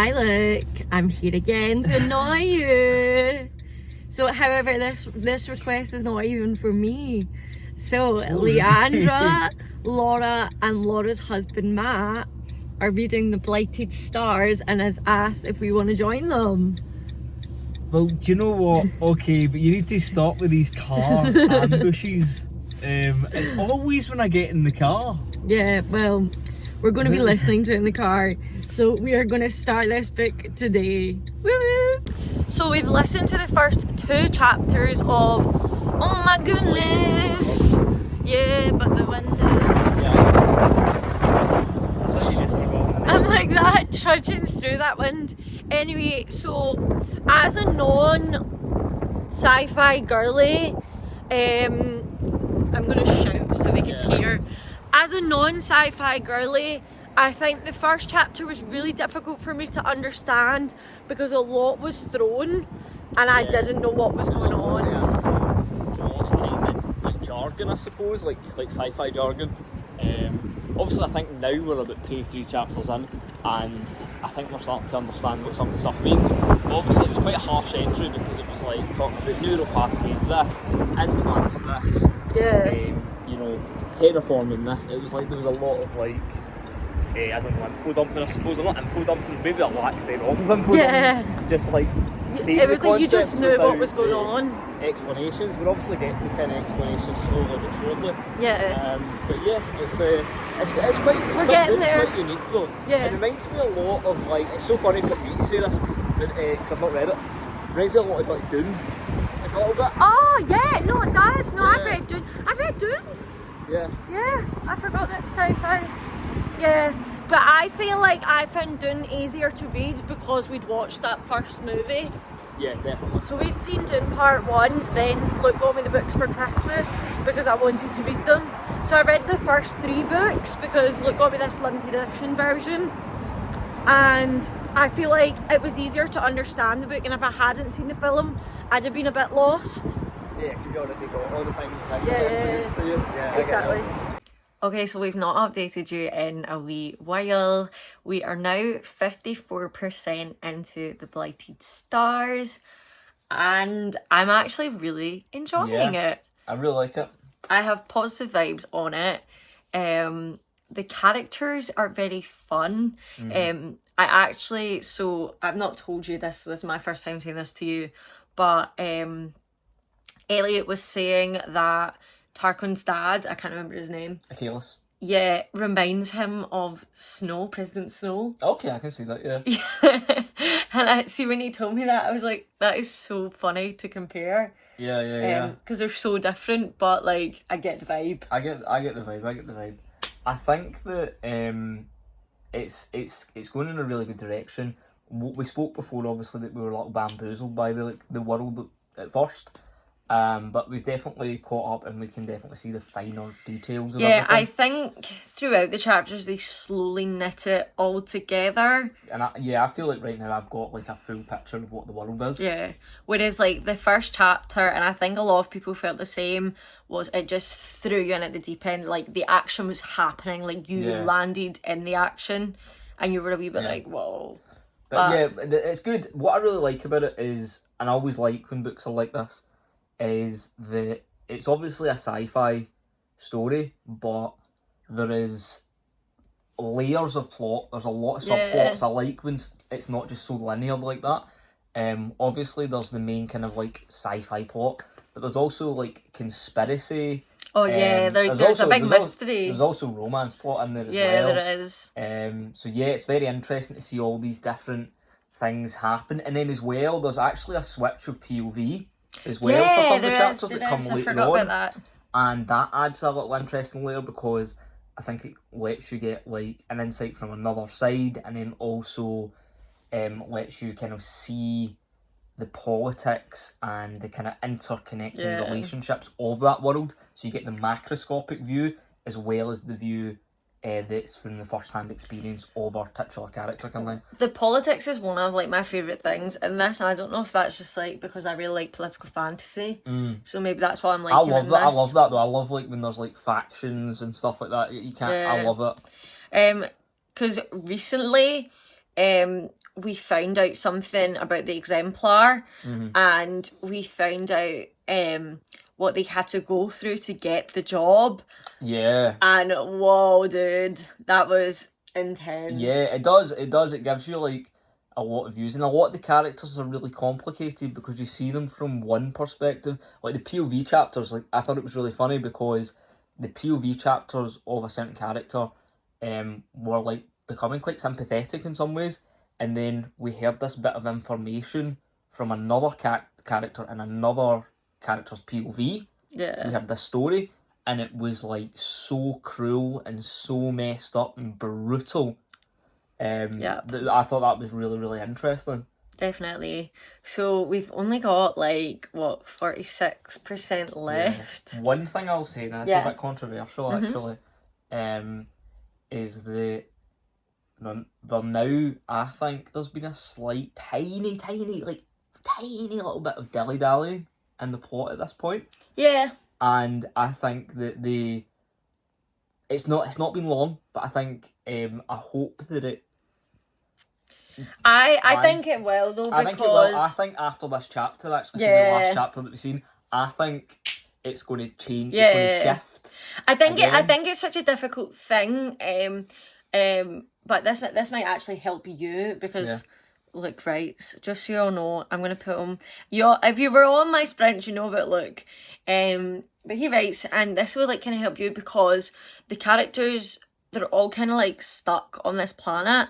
Hi, look, I'm here again to annoy you. So, however, this request is not even for me. So, Leandra, Laura, and Laura's husband Matt are reading the Blighted Stars and has asked if we want to join them. Well, do you know what? Okay, but you need to stop with these car ambushes. It's always when I get in the car. Yeah, well, we're going to be listening to it in the car. So we are going to start this book today. Woo! So we've listened to the first 2 chapters of, oh my goodness. Yeah, but the wind is... I'm like that, trudging through that wind. Anyway, so as a non-sci-fi girly, I'm going to shout so they can hear. As a non-sci-fi girly, I think the first chapter was really difficult for me to understand because a lot was thrown and I didn't know what was going on. A lot of kind of like jargon, I suppose, like sci-fi jargon. Obviously, I think now we're about 2-3 chapters in, and I think we're starting to understand what some of the stuff means. But obviously, it was quite a harsh entry because it was like talking about neural pathways, this, implants, this, terraforming this. It was like there was a lot of like, I don't know, info dumping, I suppose. Not info dumping, maybe a lack thereof of info dumping. Just like saying it was the like you just knew what was going on. Explanations. We're obviously getting the kind of explanations slowly but surely. Yeah. But yeah, it's quite We're getting there. It's quite unique though. Yeah. It reminds me a lot of like, it's so funny for me to say this because I've not read it. It reminds me a lot of like Dune. Like a little bit. Oh yeah, no it does. No, I've read Dune. Yeah. Yeah, I forgot that sci-fi. Yeah, but I feel like I found Dune easier to read because we'd watched that first movie. Yeah, definitely. So we'd seen Dune Part 1, then Luke got me the books for Christmas because I wanted to read them. So I read the first 3 books because Luke got me this limited edition version. And I feel like it was easier to understand the book, and if I hadn't seen the film, I'd have been a bit lost. Yeah, because you already got all the things introduced to you. Yeah, exactly. Okay, so we've not updated you in a wee while. We are now 54% into the Blighted Stars, and I'm actually really enjoying it. I really like it. I have positive vibes on it. The characters are very fun. So I've not told you this, so this is my first time saying this to you, but Elliot was saying that Tarquin's dad, I can't remember his name. Achilles. Yeah, reminds him of Snow, President Snow. Okay, I can see that, yeah. And see, when he told me that, I was like, that is so funny to compare. Yeah. Because they're so different, but like, I get the vibe. I get the vibe. I think that it's going in a really good direction. We spoke before, obviously, that we were a little bamboozled by the world at first. But we've definitely caught up and we can definitely see the finer details of everything. I think throughout the chapters they slowly knit it all together. And I feel like right now I've got like a full picture of what the world is. Yeah, whereas like the first chapter, and I think a lot of people felt the same, was it just threw you in at the deep end. Like the action was happening, like you landed in the action and you were a wee bit like, whoa. But it's good. What I really like about it is, and I always like when books are like this, is that it's obviously a sci-fi story, but there is layers of plot. There's a lot of subplots. I like when it's not just so linear like that. Obviously there's the main kind of like sci-fi plot, but there's also like conspiracy. There's a big mystery. There's also romance plot in there as well. Yeah, there is. So it's very interesting to see all these different things happen, and then as well there's actually a switch of POV as well for some of the chapters that come later on. About that. And that adds a little interesting layer because I think it lets you get like an insight from another side, and then also lets you kind of see the politics and the kind of interconnecting relationships of that world. So you get the macroscopic view as well as the view that's from the first-hand experience of our titular character, kind of thing. The politics is one of like my favourite things in this, and I don't know if that's just like because I really like political fantasy, so maybe that's why I'm liking I love that though. I love like when there's like factions and stuff like that. I love it. Because recently we found out something about the exemplar, and we found out what they had to go through to get the job. Yeah. And whoa, dude, that was intense. Yeah, it does. It gives you like a lot of views, and a lot of the characters are really complicated because you see them from one perspective. Like the POV chapters, like I thought it was really funny because the POV chapters of a certain character were like becoming quite sympathetic in some ways, and then we heard this bit of information from another character in another character's POV. Yeah. We heard this story, and it was like so cruel and so messed up and brutal. I thought that was really, really interesting. Definitely. So we've only got like what 46% left. Yeah. One thing I'll say, and it's a bit controversial actually, is that there now, I think there's been a slight tiny little bit of dilly-dallying in the plot at this point. Yeah. And I think that it's not been long, but I think I hope that it. I think it will though, because I think it will. I think after this chapter, actually, the last chapter that we've seen, I think it's going to change. Yeah. It's going to shift. I think it's such a difficult thing. But this might actually help you because. Look, right, just so you all know, I'm going to put him... if you were on my sprint, you know about Luke. But he writes, and this will like kind of help you because the characters, they're all kind of like stuck on this planet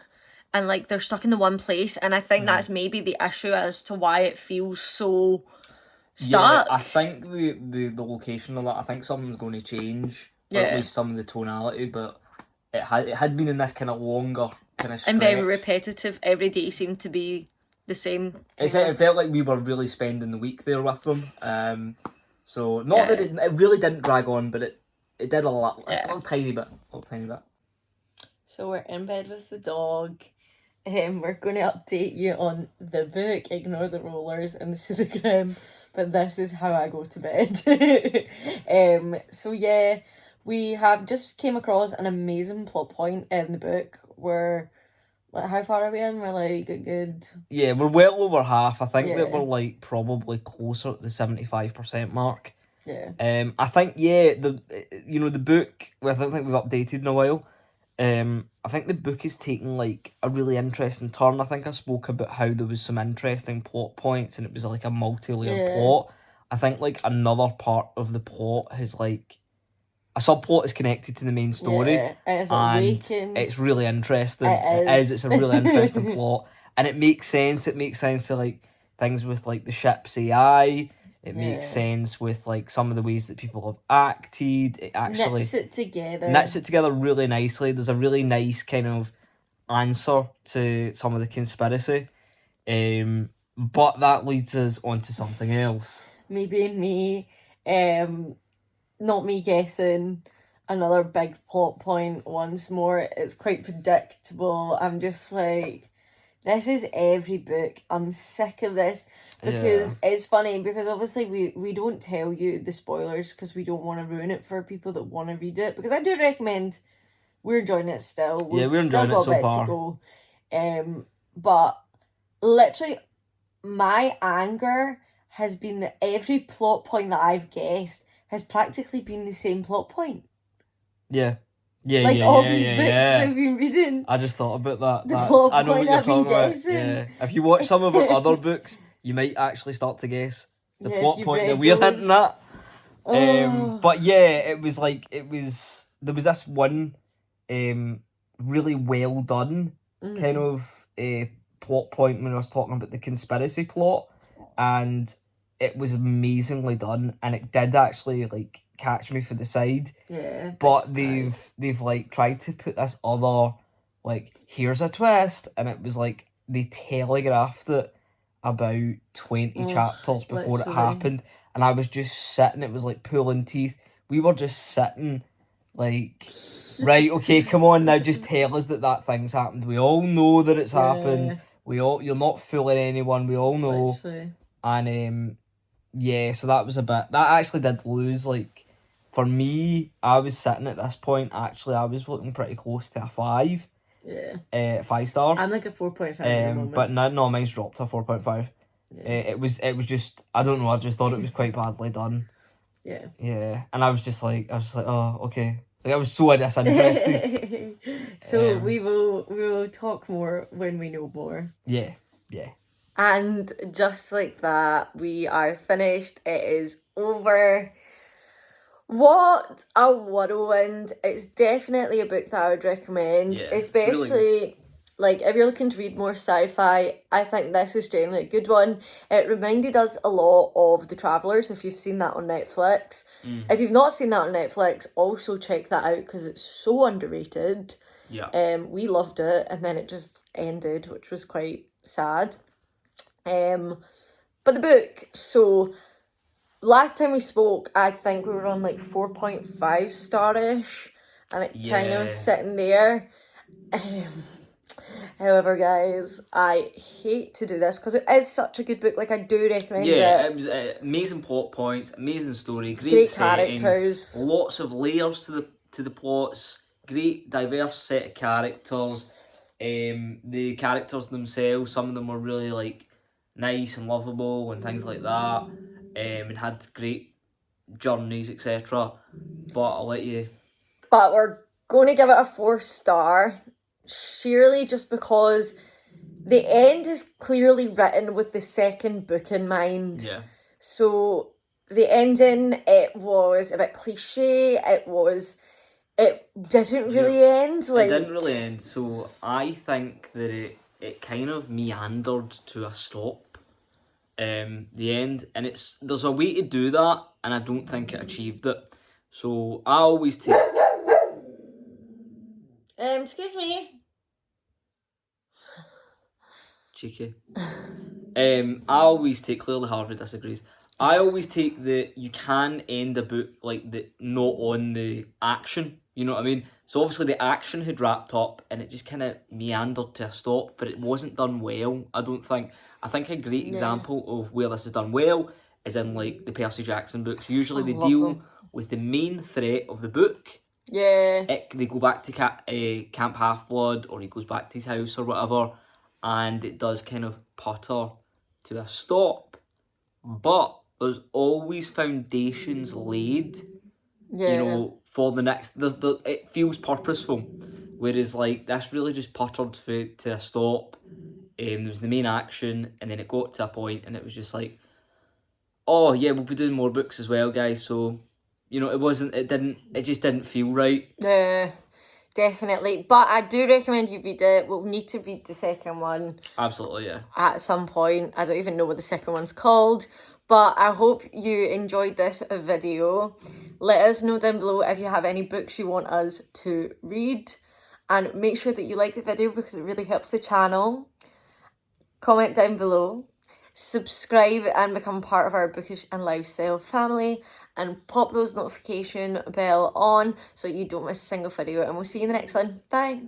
and like they're stuck in the one place, and I think that's maybe the issue as to why it feels so stuck. Yeah, I think the location of that, I think something's going to change, or at least some of the tonality, but it had been in this kind of longer kind of stretch. And very repetitive. Every day seemed to be the same. It felt like we were really spending the week there with them. So not that it really didn't drag on, but it did a little tiny bit. So we're in bed with the dog. We're going to update you on the book. Ignore the rollers and the pseudogram, but this is how I go to bed. So yeah, we have just came across an amazing plot point in the book where, how far are we in? We're like a good... Yeah, we're well over half. I think that we're like probably closer to the 75% mark. Yeah. I think, the book, I don't think we've updated in a while. I think the book is taking like a really interesting turn. I think I spoke about how there was some interesting plot points and it was like a multi-layered plot. I think like another part of the plot has like... A subplot is connected to the main story, and it's really interesting. It is. It's a really interesting plot, and it makes sense. It makes sense to like things with like the ship's AI. It makes sense with like some of the ways that people have acted. It actually knits it together really nicely. There's a really nice kind of answer to some of the conspiracy, but that leads us on to something else. Me being me, not me guessing, another big plot point once more. It's quite predictable. I'm just like, this is every book. I'm sick of this because it's funny because obviously we don't tell you the spoilers because we don't want to ruin it for people that want to read it, because I do recommend. We're enjoying it still. We're enjoying it so far. To go. But literally my anger has been that every plot point that I've guessed has practically been the same plot point. Yeah. All these books that I've been reading. I just thought about that. The plot I know point what you're I've been talking guessing. about. Yeah. If you watch some of our other books, you might actually start to guess the plot point that we're hinting at. But yeah, there was this one really well done kind of plot point when I was talking about the conspiracy plot, and it was amazingly done, and it did actually like catch me for the side. Yeah. But they've like tried to put this other like, here's a twist, and it was like they telegraphed it about 20 chapters before it happened, and I was just sitting, it was like pulling teeth. We were just sitting like, right, okay, come on now, just tell us that thing's happened. We all know that it's happened. You're not fooling anyone, we all know. Literally. And so that was that actually did lose, like, for me, I was sitting at this point, actually, I was looking pretty close to a 5. Yeah. 5 stars. I'm like a 4.5 at the moment. But no, mine's dropped to 4.5. Yeah. It was just, I don't know, I just thought it was quite badly done. Yeah. Yeah, and I was just like, oh, okay. Like, I was so disinterested. So we will talk more when we know more. Yeah. And just like that, we are finished. It is over. What a whirlwind. It's definitely a book that I would recommend, especially really like if you're looking to read more sci-fi. I think this is generally a good one. It reminded us a lot of The Travellers, if you've seen that on Netflix. If you've not seen that on Netflix, also check that out because it's so underrated. Yeah. We loved it, and then it just ended, which was quite sad. But the book, so last time we spoke, I think we were on like 4.5 star-ish, and it kind of was sitting there. However, guys, I hate to do this because it is such a good book. Like, I do recommend it. Yeah, it was amazing plot points, amazing story, Great setting, characters. lots of layers to the plots, great diverse set of characters. The characters themselves, some of them were really like nice and lovable and things like that. And had great journeys, etc. But I'll let you. But we're going to give it a 4-star, sheerly just because the end is clearly written with the second book in mind. Yeah. So the ending, it was a bit cliche. It didn't really end. Like, it didn't really end. So I think that it kind of meandered to a stop. The end, and there's a way to do that, and I don't think it achieved it. So I always take. Excuse me. Cheeky. I always take, clearly Harvey disagrees. I always take that you can end a book like the not on the action. You know what I mean? So obviously the action had wrapped up and it just kind of meandered to a stop, but it wasn't done well. I don't think. I think a great example of where this is done well is in like the Percy Jackson books. Usually they deal with the main threat of the book. Yeah. They go back to Camp Half-Blood, or he goes back to his house or whatever, and it does kind of putter to a stop. But there's always foundations laid, Yeah. you know, for the next. It feels purposeful, whereas like this really just puttered to a stop. There was the main action, and then it got to a point, and it was just like, oh yeah, we'll be doing more books as well, guys. So, you know, it just didn't feel right. Yeah, definitely. But I do recommend you read it. We'll need to read the second one. Absolutely, yeah. At some point. I don't even know what the second one's called. But I hope you enjoyed this video. Let us know down below if you have any books you want us to read. And make sure that you like the video because it really helps the channel. Comment down below. Subscribe and become part of our bookish and lifestyle family, and pop those notification bell on so you don't miss a single video, and we'll see you in the next one. Bye.